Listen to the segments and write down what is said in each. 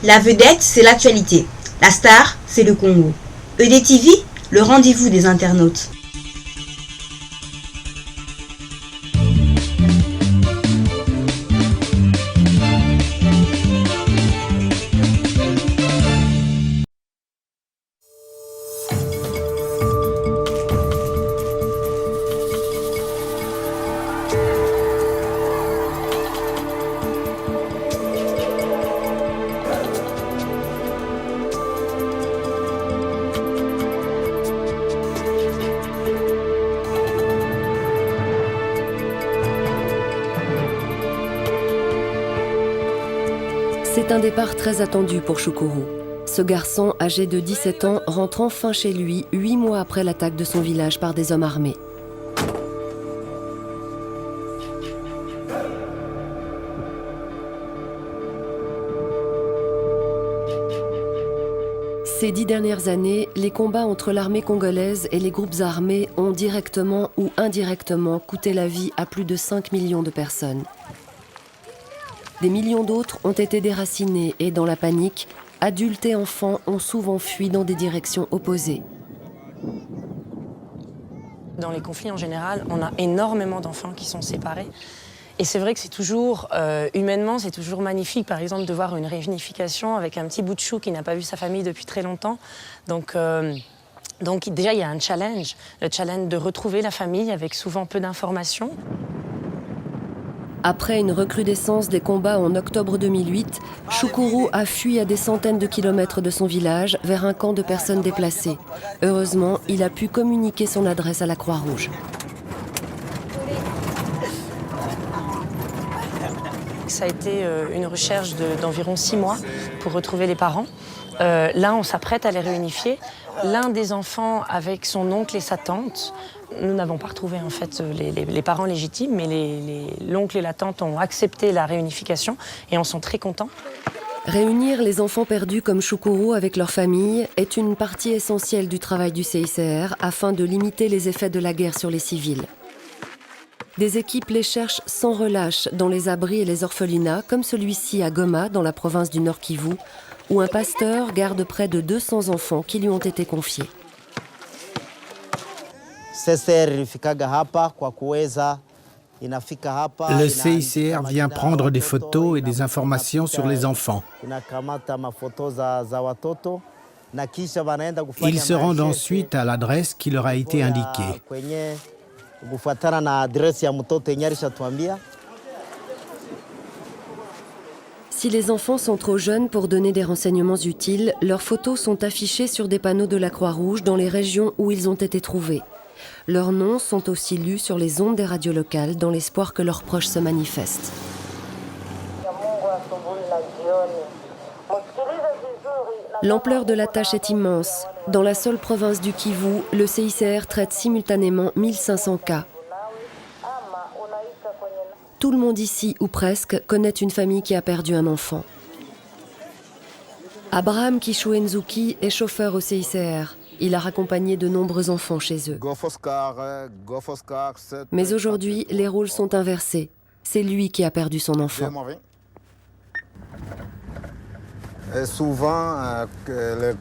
La vedette, c'est l'actualité. La star, c'est le Congo. EDTV, le rendez-vous des internautes. C'est un départ très attendu pour Shukuru. Ce garçon, âgé de 17 ans, rentre enfin chez lui 8 mois après l'attaque de son village par des hommes armés. Ces 10 dernières années, les combats entre l'armée congolaise et les groupes armés ont directement ou indirectement coûté la vie à plus de 5 millions de personnes. Des millions d'autres ont été déracinés et, dans la panique, adultes et enfants ont souvent fui dans des directions opposées. Dans les conflits en général, on a énormément d'enfants qui sont séparés. Et c'est vrai que c'est toujours, humainement, c'est toujours magnifique, par exemple, de voir une réunification avec un petit bout de chou qui n'a pas vu sa famille depuis très longtemps. Donc déjà, il y a un challenge, le challenge de retrouver la famille avec souvent peu d'informations. Après une recrudescence des combats en octobre 2008, Shukuru a fui à des centaines de kilomètres de son village vers un camp de personnes déplacées. Heureusement, il a pu communiquer son adresse à la Croix-Rouge. Ça a été une recherche d'environ 6 mois pour retrouver les parents. Là, on s'apprête à les réunifier. L'un des enfants avec son oncle et sa tante. Nous n'avons pas retrouvé en fait les parents légitimes, mais l'oncle et la tante ont accepté la réunification et en sont très contents. Réunir les enfants perdus comme Shukuru avec leur famille est une partie essentielle du travail du CICR afin de limiter les effets de la guerre sur les civils. Des équipes les cherchent sans relâche dans les abris et les orphelinats, comme celui-ci à Goma, dans la province du Nord Kivu, où un pasteur garde près de 200 enfants qui lui ont été confiés. Le CICR vient prendre des photos et des informations sur les enfants. Ils se rendent ensuite à l'adresse qui leur a été indiquée. Si les enfants sont trop jeunes pour donner des renseignements utiles, leurs photos sont affichées sur des panneaux de la Croix-Rouge dans les régions où ils ont été trouvés. Leurs noms sont aussi lus sur les ondes des radios locales dans l'espoir que leurs proches se manifestent. L'ampleur de la tâche est immense. Dans la seule province du Kivu, le CICR traite simultanément 1500 cas. Tout le monde ici, ou presque, connaît une famille qui a perdu un enfant. Abraham Kishuenzuki est chauffeur au CICR. Il a raccompagné de nombreux enfants chez eux. Mais aujourd'hui, les rôles sont inversés. C'est lui qui a perdu son enfant. Et souvent,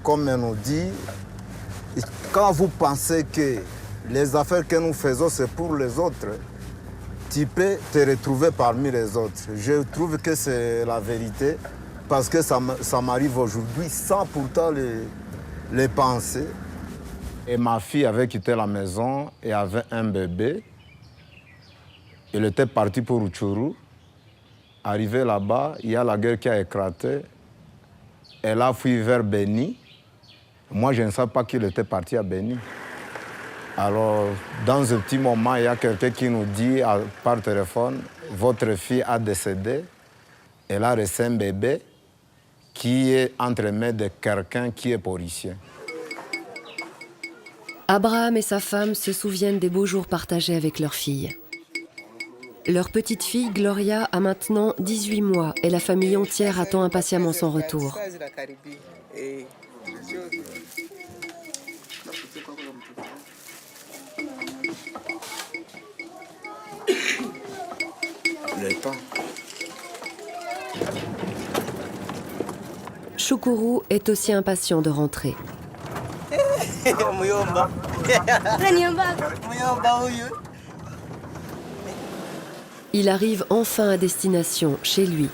comme on nous dit, quand vous pensez que les affaires que nous faisons, c'est pour les autres, tu peux te retrouver parmi les autres. Je trouve que c'est la vérité, parce que ça m'arrive aujourd'hui sans pourtant les penser. Et ma fille avait quitté la maison et avait un bébé. Il était parti pour Rutshuru. Arrivé là-bas, il y a la guerre qui a éclaté. Elle a fui vers Beni. Moi, je ne savais pas qu'il était parti à Beni. Alors, dans un petit moment, il y a quelqu'un qui nous dit par téléphone, votre fille a décédé. Elle a reçu un bébé qui est entre les mains de quelqu'un qui est policier. Abraham et sa femme se souviennent des beaux jours partagés avec leur fille. Leur petite fille, Gloria, a maintenant 18 mois et la famille entière attend impatiemment son retour. Choukourou est aussi impatient de rentrer. Il arrive enfin à destination, chez lui.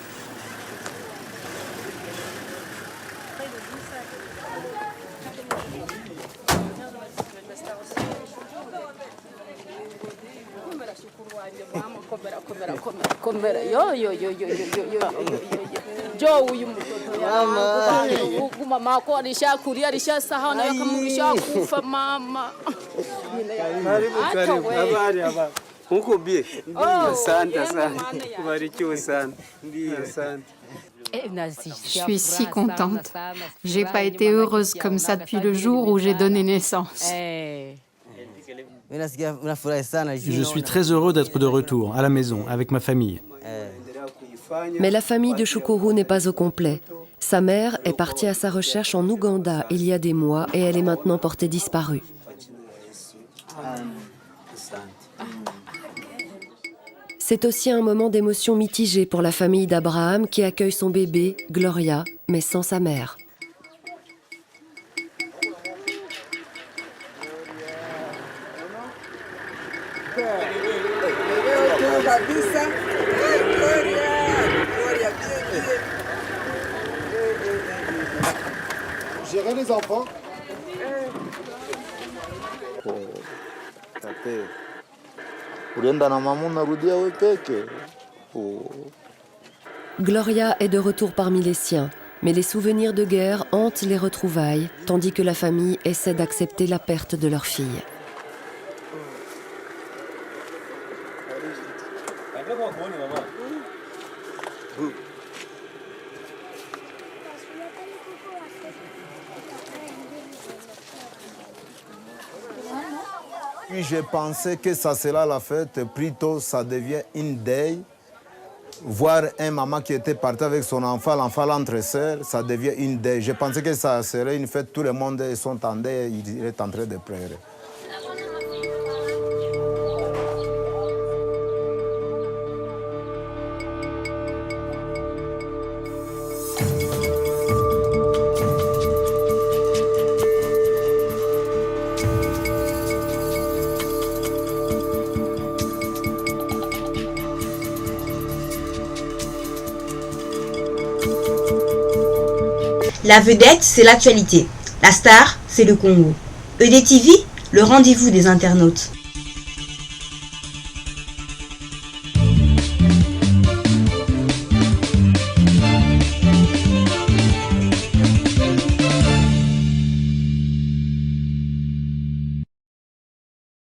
Je suis si contente. J'ai pas été heureuse comme ça depuis le jour où j'ai donné naissance. Je suis très heureux d'être de retour, à la maison, avec ma famille. Mais la famille de Choukourou n'est pas au complet. Sa mère est partie à sa recherche en Ouganda il y a des mois et elle est maintenant portée disparue. C'est aussi un moment d'émotion mitigée pour la famille d'Abraham qui accueille son bébé, Gloria, mais sans sa mère. Gérer les enfants. Gloria est de retour parmi les siens, mais les souvenirs de guerre hantent les retrouvailles, tandis que la famille essaie d'accepter la perte de leur fille. Puis j'ai pensé que ça sera la fête, plutôt ça devient une deuil. Voir un maman qui était parti avec son enfant, l'enfant entre sœurs, ça devient une deuil. Je pensais que ça serait une fête, tout le monde sont en deuil, il est en train de pleurer. La vedette, c'est l'actualité. La star, c'est le Congo. EDTV, le rendez-vous des internautes.